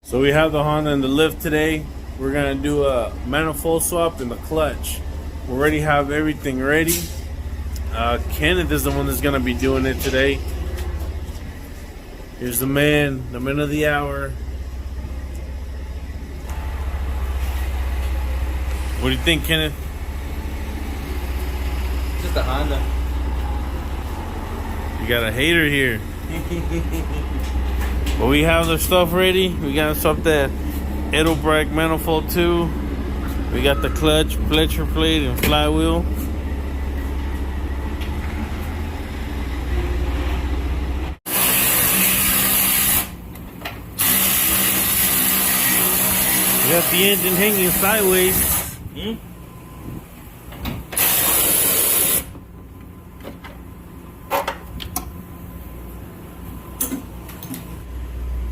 So we have the Honda in the lift today. We're gonna do a manifold swap in the clutch. We already have everything ready. Kenneth is the one that's gonna be doing it today. Here's the man of the hour. What do you think, Kenneth? Just a Honda. You got a hater here. But we have the stuff ready. We gotta swap that Edelbrag manifold too. We got the clutch, pleasure plate, and flywheel. We got the engine hanging sideways.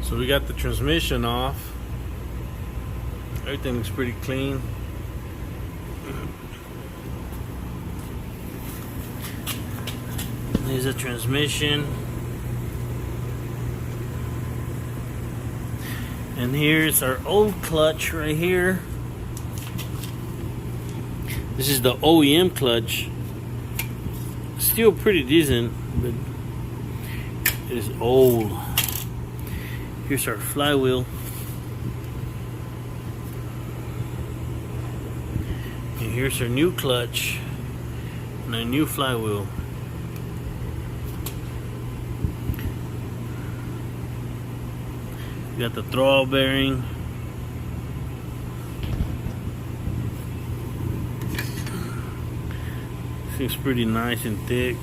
So we got the transmission off. Everything looks pretty clean. There's a transmission. And here's our old clutch right here. This is the OEM clutch. Still pretty decent, but it's old. Here's our flywheel. And here's our new clutch and our new flywheel. We got the throttle bearing. Seems pretty nice and thick.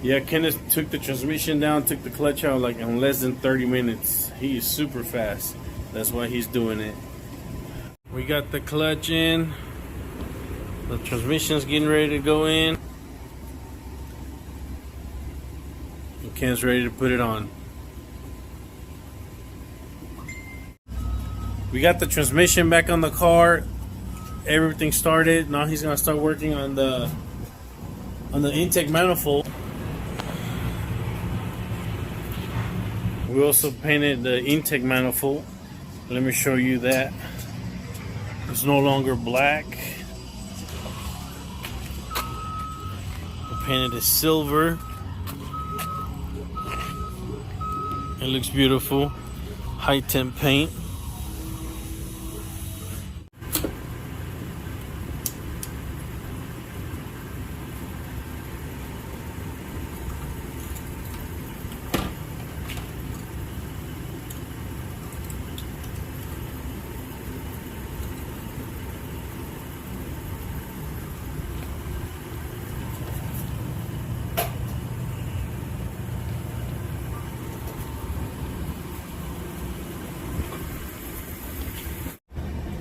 Yeah, Kenneth took the transmission down, took the clutch out like in less than 30 minutes. He is super fast. That's why he's doing it. We got the clutch in. The transmission's getting ready to go in. And Ken's ready to put it on. We got the transmission back on the car. Everything started. Now he's gonna start working on the intake manifold. We also painted the intake manifold. Let me show you that. It's no longer black. We painted it silver. It looks beautiful. High temp paint.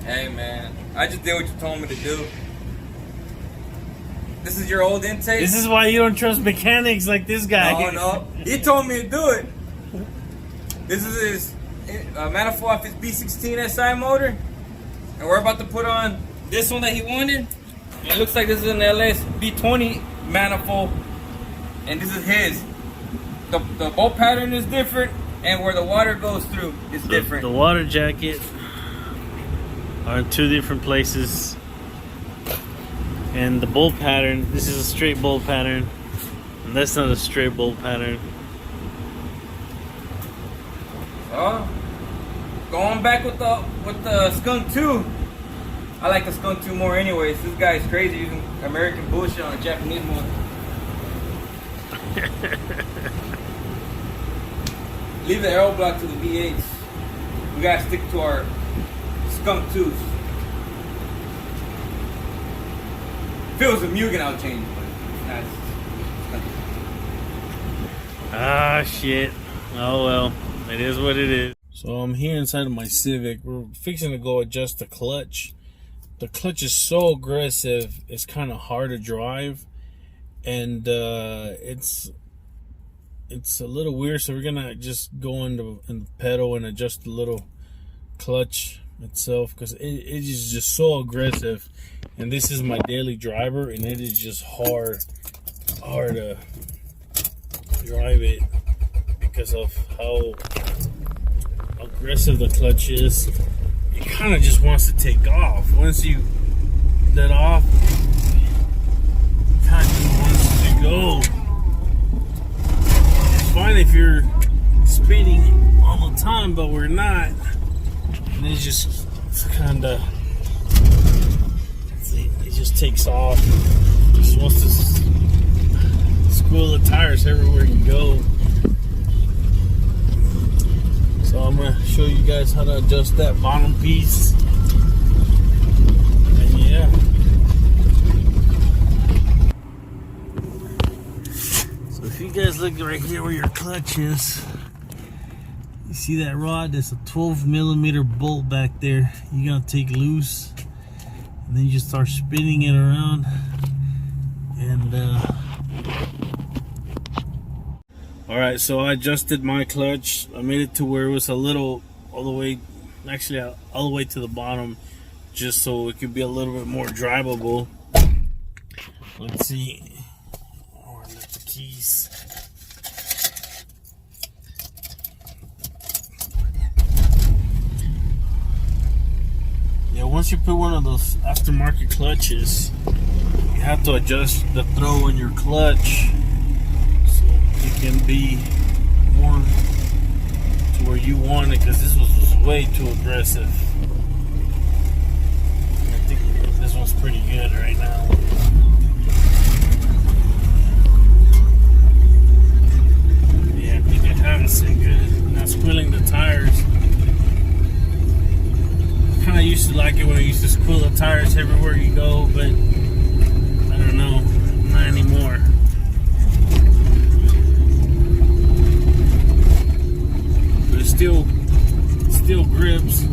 Hey man, I just did what you told me to do. This is your old intake? This is why you don't trust mechanics like this guy. No, he told me to do it. This is his manifold off his B16 SI motor. And we're about to put on this one that he wanted. And it looks like this is an LS B20 manifold. And this is his. The bolt pattern is different. And where the water goes through is different. The water jacket are in two different places. And the bolt pattern, this is a straight bolt pattern. And that's not a straight bolt pattern. Oh, going back with the Skunk 2. I like the Skunk 2 more anyways. This guy's crazy using American bullshit on a Japanese motor. Leave the aero block to the V8s. We gotta stick to our Skunk 2s. If it was a Mugen, I would change it, but it's not. Ah, shit. Oh well, it is what it is. So I'm here inside of my Civic. We're fixing to go adjust the clutch. The clutch is so aggressive, it's kind of hard to drive. And it's a little weird, so we're gonna just go in the pedal and adjust the little clutch itself, because it is just so aggressive. And this is my daily driver, and it is just hard to drive it because of how aggressive the clutch is. It kind of just wants to take off. Once you let off, it kind of wants to go. It's fine if you're speeding all the time, but we're not. And it just kind of, it just takes off. It just wants to squeal the tires everywhere you go. So I'm going to show you guys how to adjust that bottom piece. And yeah. So if you guys look right here where your clutch is, you see that rod? There's a 12mm bolt back there. You're going to take loose, and then you just start spinning it around. And alright, so I adjusted my clutch. I made it to where it was a little, all the way to the bottom, just so it could be a little bit more drivable. Let's see. Oh, I left the keys. Yeah, once you put one of those aftermarket clutches, you have to adjust the throw in your clutch so it can be more to where you want it, because this was way too aggressive. I think this one's pretty good right now. Yeah, I think I have it set good. Not squealing the tires. I kind of used to like it when I used to squeal the tires everywhere you go, but I don't know, not anymore. But it still grips.